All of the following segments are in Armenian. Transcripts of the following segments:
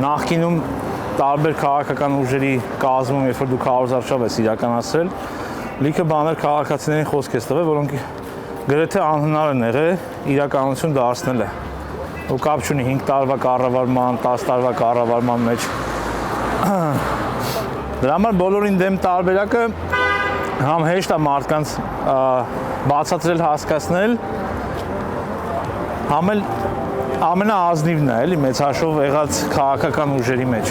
նախկինում տարբեր քաղաքական ուժերի կազմում, երբ որ դու քարոզարշավ ես իրականացրել, լիքը բաներ քաղաքացիներին խոսք ես տվել, որոնք գրեթե անհնար են եղել իրականություն դարձնելը։ Ու կապ չունի 5 տարվա կառավարման, 10 տարվա կառավարման մեջ։ Դրա համար բոլորին դեմ տարբերակը համ հեշտ է մարդկանց բացատրել, հասկացնել, համ էլ ամենաազնիվն է, էլի մեծ հաշվով եղած քաղաքական ուժերի մեջ։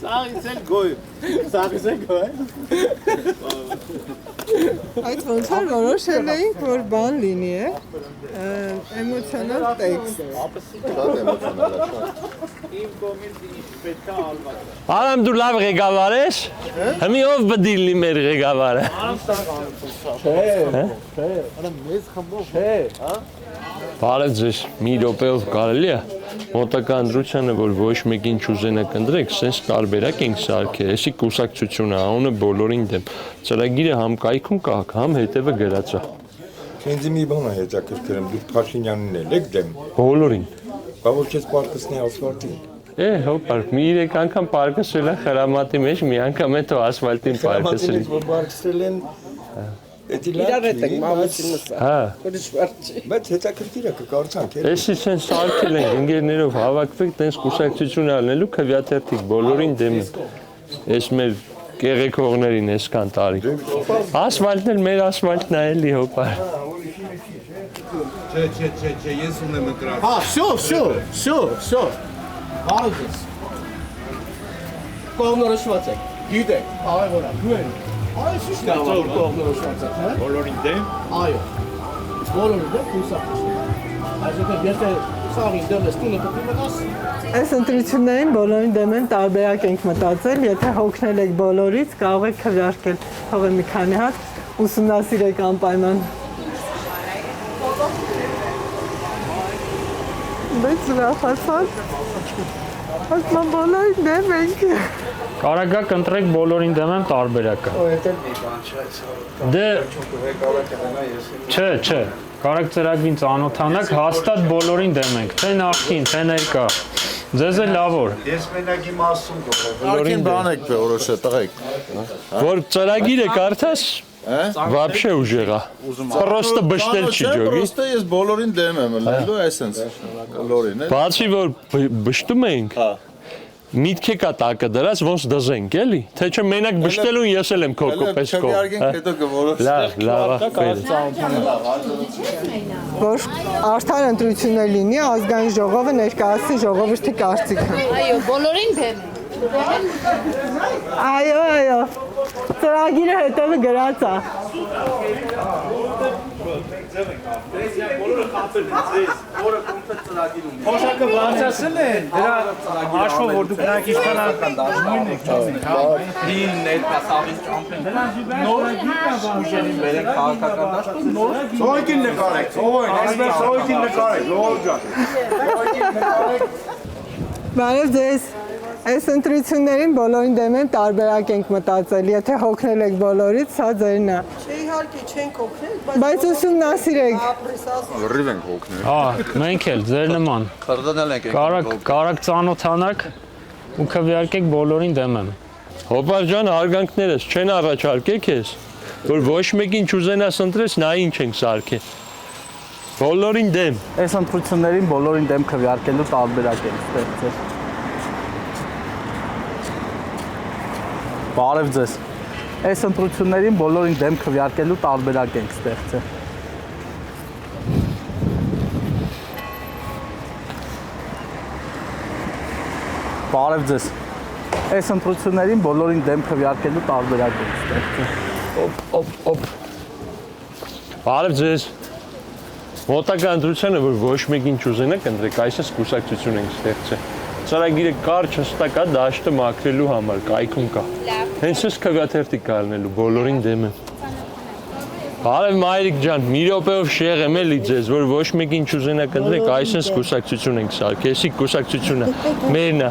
Սաղիցել գոյ, սաղիցել գոյ։ Այդ ոնց որ որոշել էինք, որ բան լինի է, էմոցիոնալ տեքստ։ Իմ կողմից ինչ պետք է ալված։ Արամ դու լավ ղեկավար ես, հմի ով բդիլ լի մեր ղեկավարը։ Արա մեզ խմբով։ Չէ, հա։ Բարև ձեզ, մի րոպեով կարելի է մոտակա ընտրությանը, որ ոչ մեկին չուզենա կընտրեք, սենց տարբերակ ենք սարքել, էսի կուսակցությունը, անունը բոլորին դեմ, ծրագիրը համ կայքում կա, համ հետևը գրած է։ Ինձ մի բան է հետաքրքրում, դուք Փաշինյանին եք դեմ։ Բոլորին։ Բա ոչ ես պարկսնի ասֆալտին։ Հոպար, մի 3 անգամ պարկսել է խրամատի մեջ, մի անգամ հետո ասֆալտին պարկսել։ Որ պարկսել են Իրար հետ ենք մամությունս։ Հա։ Ուրիշ բարձ չի։ Բայց հետաքրքիր է կկարծանք, էլի։ Էսի սենց սարքել ենք, ընկերներով հավաքվեք, տենց կուսակցություն ալնելու քվյաթերթիկ բոլորին դեմ ենք։ Էս մեր կեղեքողներին այսքան տարի։ Ասֆալտն էլ մեր ասֆալտն է էլի հոպար։ Չէ, ես ունեմ ընտրած։ Հա, շո։ Բարոյս։ Կողմնորոշված եք, գիտեք, աղևորա, դու եք։ Այս ի՞նչ է կողմնորոշված եք, հա։ Բոլորին դեմ։ Այո։ Բոլորին դեմ կուսակցություն։ Այսինքն եթե սաղին դեմ ես տունը պետք է մտաս։ Այս ընտրություններին բոլորին դեմ են տարբերակ ենք մտածել, եթե հոգնել եք բոլորից, կարող եք քվեարկել, թողը մի քանի հատ ուսումնասիրեք անպայման։ Բայց ուրախացան։ Ասում բոլորին դեմ ենք։ Կարագակ ընտրեք բոլորին դեմ եմ տարբերակը։ Դե Չէ, կարակ ծրագրին ծանոթանաք, հաստատ բոլորին դեմ ենք, թե նախքին, թե ներկա։ Ձեզ է լավ որ։ Ես մենակ իմ ասում գողը։ Արդեն բան եք որոշը տղեկ։ Որ ծրագիրը կարդաս, вообще ուժեղա։ Պրոստը բշտել չի ջոգի։ Պրոստը ես բոլորին դեմ եմ լելու այսենց բոլորին է։ Բացի որ բշտում ենք, միտքի կա տակը դրած ոնց դզենք էլի, թե չէ մենակ բշտելուն ես էլ եմ քո պես կո։ Չվիարգենք հետո կորոշենք։ Լավ, Որ արդար ընտրություններ լինի, ազգային ժողովը ներկայացնի ժողովրդի կարծիքը։ Այո, բոլորին դեմ։ Այո, ծրագիրը հետևը գրած է։ Փոշակը բարձրացել են, դրա հաշվով որ դուք նրանք ինչքան նույնն եք ճամփեն, հա։ Դին ներկասավին ճամփեն։ Ուժերի մեր քաղաքական դաշտում նոր Սոյքին նկարեք, այսպես սոյքին նկարեք, լավ ջան։ Բարև ձեզ։ Այս ընտրություններին բոլորին դեմ են տարբերակ ենք մտածել, եթե հոգնել եք բոլորից, սա ձերն է։ Չէ, իհարկե չենք օգնել, Բայց ուսումնասիրեք։ Լրիվ ենք օգնել։ Մենք էլ ձեր նման։ Խրդանել ենք։ Կարակ ծանոթանաք ու քվեարկեք բոլորին դեմ եմ։ Հոպար ջան, հարգանքներս չեն առաջարկեք ես, որ ոչ մեկին չուզենաս ընտրես, նա ինչ ենք սարքել։ Բոլորին դեմ։ Այս ընտրություններին բոլորին դեմ քվեարկելու տարբերակ ենք ստեղծել։ Բարև ձեզ։ Այս ընտրություններին բոլորին դեմ քվեարկելու տարբերակ ենք ստեղծել։ Բարև ձեզ։ Այս ընտրություններին բոլորին դեմ քվեարկելու տարբերակ ենք ստեղծել։ Օպ։ Բարև ձեզ։ Մոտակա ընտրությանը, որ ոչ մեկին չուզենաք ընտրեք, այսպես կուսակցություն ենք ստեղծել։ Ծրագիրը կարճ հստակ է դաշտը մաքրելու համար, կայքում կա։ Հենց էս քվեաթերթիկ կալնելու, բոլորին դեմ եմ։ Բարև Մայրիկ ջան, մի րոպեով շեղ եմ էլի ձեզ, որ ոչ մեկին չուզենա կնդրեք, այսպես կուսակցություն ենք սարքել, էսի կուսակցությունը մերն է։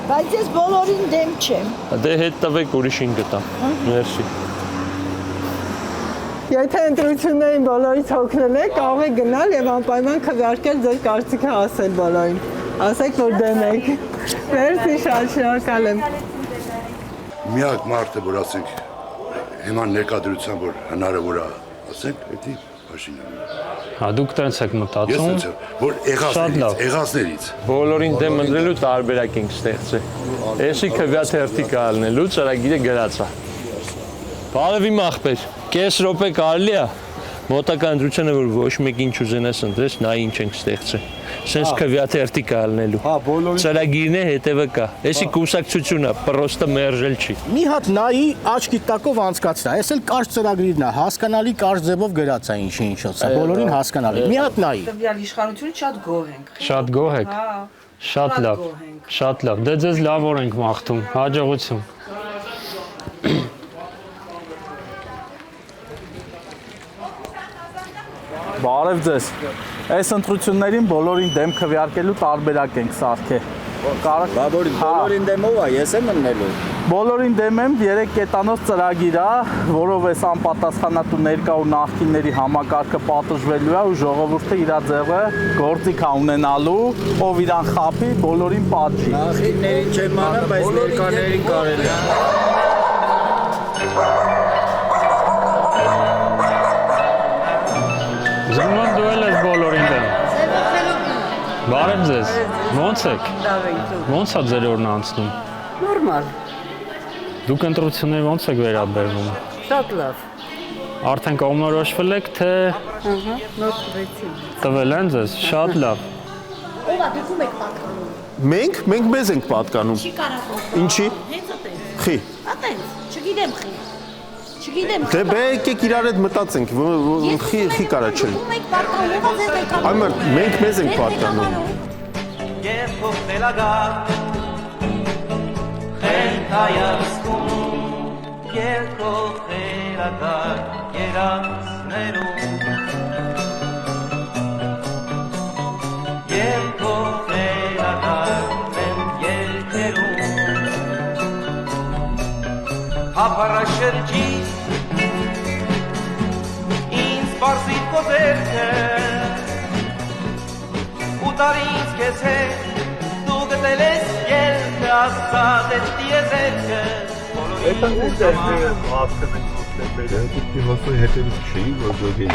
Բայց ես բոլորին դեմ չեմ։ Դե հետ տվեք ուրիշին գտամ։ Մերսի։ Եթե ընտրություններին բոլորից հոգնել եք, կարող եք գնալ եւ անպայման քվեարկել ձեր կարծիքը ասել բոլորին։ Ասեք, որ դեմ եք։ Մերսի, շատ շնորհակալ եմ։ Միակ մարդը, որ ասենք հիմա ներկայացության որ հնարավոր է, ասենք, դա Փաշինյանն։ Հա դուք տենց եք Ես մտածում։ ասեմ, որ եղածներից։ Բոլորին դեմ ընտրելու տարբերակ ենք ստեղծել։ Էսի քվեաթերթի կալնելու ծրագիրը գրած է։ Բարև իմ ախպեր, կես րոպե կարելի է մոտակա ընտրությանը որ ոչ մեկին չուզենաս ընտրես, նա ինչ ենք ստեղծել։ Սենց քվեաթերթի կալնելու։ Հա, բոլորին Ծրագիրն է հետևը կա։ Էսի կուսակցությունը պրոստը մերժել չի։ մի հատ նայի աչքի տակով անցկացրա։ Այս էլ կարճ ծրագրիրն է, հասկանալի կարճ ձևով գրած է ինչի ինչոց է, բոլորին հասկանալի։ Մի հատ նայի։ Տվյալ իշխանությունից շատ գոհ ենք։ Շատ գոհ եք։ Հա։ Շատ լավ։ Շատ լավ։ Դե ձեզ լավ օր ենք մաղթում։ Հաջողություն։ Բարև ձեզ։ Այս ընտրություններին բոլորին դեմ քվեարկելու տարբերակ ենք սարքել։ Բոլորին դեմով է, ես եմ ըննելու։ Բոլորին դեմ եմ 3 կետանոց ծրագիր է, որով էս անպատասխանատու ներկա ու նախկինների համակարգը պատժվելու է ու ժողովուրդը իր ձևը գործիք է ունենալու, ով իրան խափի, բոլորին պատժի։ Նախիններին չեմ անում, բայց ներկաներին կարելի է։ Զնման դու ես բոլորին դեմ։ Բարև ձեզ։ Ոնց եք։ Ոնց է ձեր օրն անցնում։ Նորմալ։ Դուք ընտրությունների ոնց եք վերաբերվում։ Շատ լավ։ Արդեն կողմնորոշվել եք, թե Ահա, նոր տվեցին։ տվել են ձեզ։ Շատ լավ։ Ով է դուք եք պատկանում։ Մենք մեզ ենք պատկանում։ Չի կարող։ Ինչի։ Հենց այդպես։ Խի։ Այդպես, չգիտեմ խի։ Չգիտեմ։ Դե բե եկեք իրար հետ մտածենք, խի կարա չլի։ Դուք եք պատկանում, ով ձեզ եք Այմար մենք մեզ ենք պատկանում։ Ապարաշրջի ինձ պարզի կոզերքը ու տարինց կեզ հետ դու գտել ես ելքը աստատ ես տիեզերքը Էտա ինձ է հասկանում դեպի հոսոյ հետևից չի, որ գոգեն։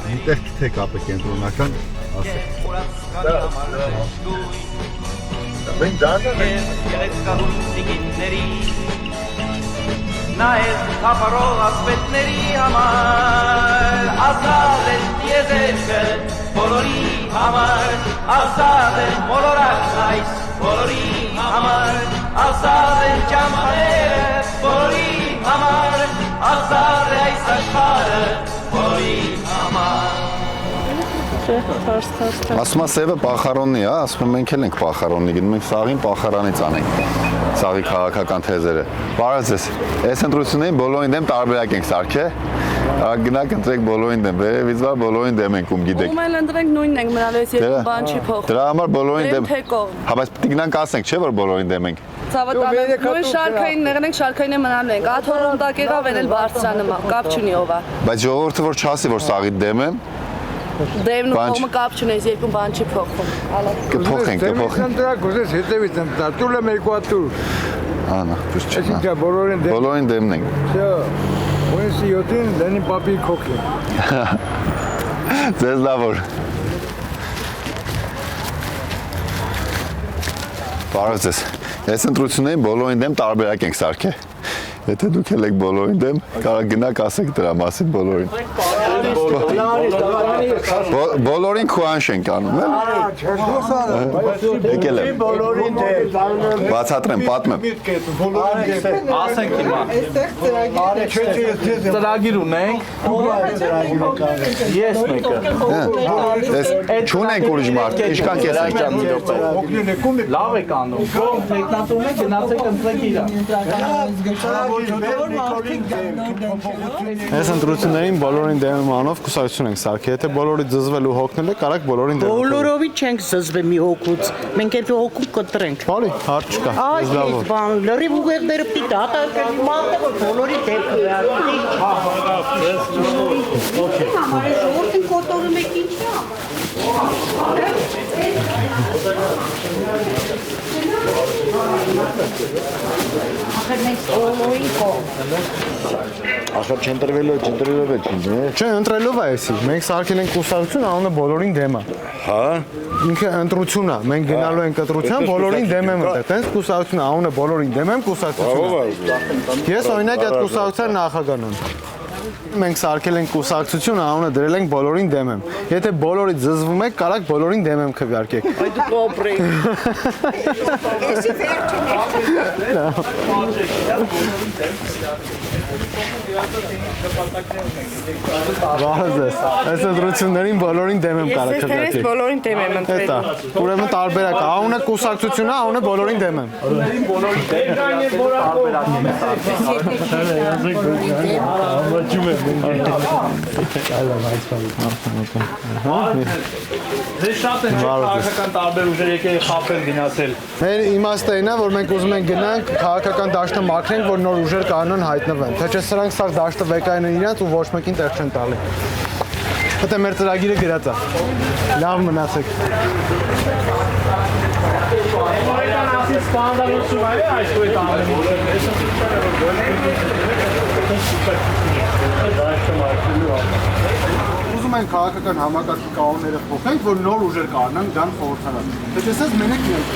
Միտեղ թե կապը կենտրոնական ասեք։ Մենք դանդաղ ենք նայել թափարող ասպետների համար ազատ է տիեզերքը բոլորի համար ազատ է մոլորակ այս բոլորի համար ազատ է ճամփաները բոլորի համար ազատ է այս աշխարհը բոլորի համար Ասում է սևը պախարոնի է, ասում եմ մենք էլ ենք պախարոնի, գնում ենք սաղին պախարանից անենք, սաղի քաղաքական թեզերը։ Բարև ձեզ, այս ընտրություններին բոլորին դեմ տարբերակ ենք սարքել, գնաք ընտրեք բոլորին դեմ, վերևից վար բոլորին դեմ ենք ում գիտեք։ Ում էլ ընտրենք նույնն ենք մնալու, երկու բան չի փոխվում։ Դրա համար բոլորին դեմ։ Թե կողմ։ Հա, բայց պիտի գնանք ասենք, չէ՞ որ բոլորին դեմ ենք։ Ցավոտ նույն շարքային եղնենք, շարքային է մնալու ենք։ Աթոռում տակ եղավ, էլ բարձրանում է, կապ չունի ով է։ Բայց ժողովուրդը որ չասի, որ սաղի դեմ եմ, Դեմն ու կողմը կապ չունես, երկու բան չի փոխվում։ կփոխենք։ Դրա գոզես հետևից եմ տա, տուլ եմ երկու ատուր։ Անա, ճիշտ չէ։ Այսինքն բոլորին դեմն ենք։ Всё, ունես 7-ին Լենին պապի քոքին։ Ձեզ լավ օր։ Բարև ձեզ։ Այս ընտրություններին բոլորին դեմ տարբերակ ենք սարքել։ Եթե դուք եք բոլորին դեմ, կարող գնաք ասեք դրա մասին բոլորին։ Բոլորին քուանշ ենք անում, էլ։ Եկել եմ։ Բացատրեմ, պատմեմ։ Ասենք հիմա։ Ծրագիր ունենք։ Ես մեկը։ Չունենք ուրիշ մարդ, ինչքան կես ենք։ Լավ եք անում։ Կողմ տեխնատում եք, գնացեք ընտրեք իրա։ Այս ընտրություններին բոլորին դեմ անով կուսակցություն ենք սարքել։ Եթե բոլորի զզվելու հոգնել է, կարակ բոլորին դեմ։ Բոլորովի չենք զզվի մի հոգուց։ Մենք այդ հոգու կտրենք։ Բարի, հարց չկա։ Այս բան, լրիվ ուղեղները պիտի հատակի մարդը որ բոլորի դեպքը վերածի։ Ժողովրդին կոտորում եք ինչ է։ Ախր մենք բոլորին կողմ։ Ախր չընտրվելով է, չէ, ընտրելով է էսի։ Մենք սարքել ենք կուսակցություն, անունը բոլորին դեմ է։ Հա։ Ինքը ընտրությունն է, մենք գնալու ենք ընտրության, բոլորին դեմ եմ ընտրել։ Տենց կուսակցությունը անունը բոլորին դեմ եմ կուսակցությունը։ Ես օրինակ այդ կուսակցության նախագահն եմ։ Մենք սարքել ենք կուսակցություն, անունը դրել ենք բոլորին դեմ եմ։ Եթե բոլորից զզվում եք, կարակ բոլորին դեմ եմ քվեարկեք։ Այդ դու կոպրեի։ Էսի վերջին Վահազես, այս ընտրություններին բոլորին դեմ եմ կարակ քվեարկեք։ բոլորին դեմ եմ ընտրել։ Էտա, ուրեմն տարբերակ է, անունը կուսակցությունն է, անունը բոլորին դեմ եմ։ Ձեզ շատ են քաղաքական տարբեր ուժեր եկել խաբել գնացել։ Մեր իմաստը այն է, որ մենք ուզում ենք գնանք քաղաքական դաշտը մաքրենք, որ նոր ուժեր կանոն հայտնվեն։ Թե չէ սրանք սա դաշտը վեկային են իրաց ու ոչ մեկին տեղ չեն տալի։ Հետո մեր ծրագիրը գրած է։ Լավ մնացեք։ Ուզում ենք քաղաքական համակարգի կանոնները փոխենք, որ նոր ուժեր կանան գան խորհրդարան։ Թե չէ սա մենակ իրենք։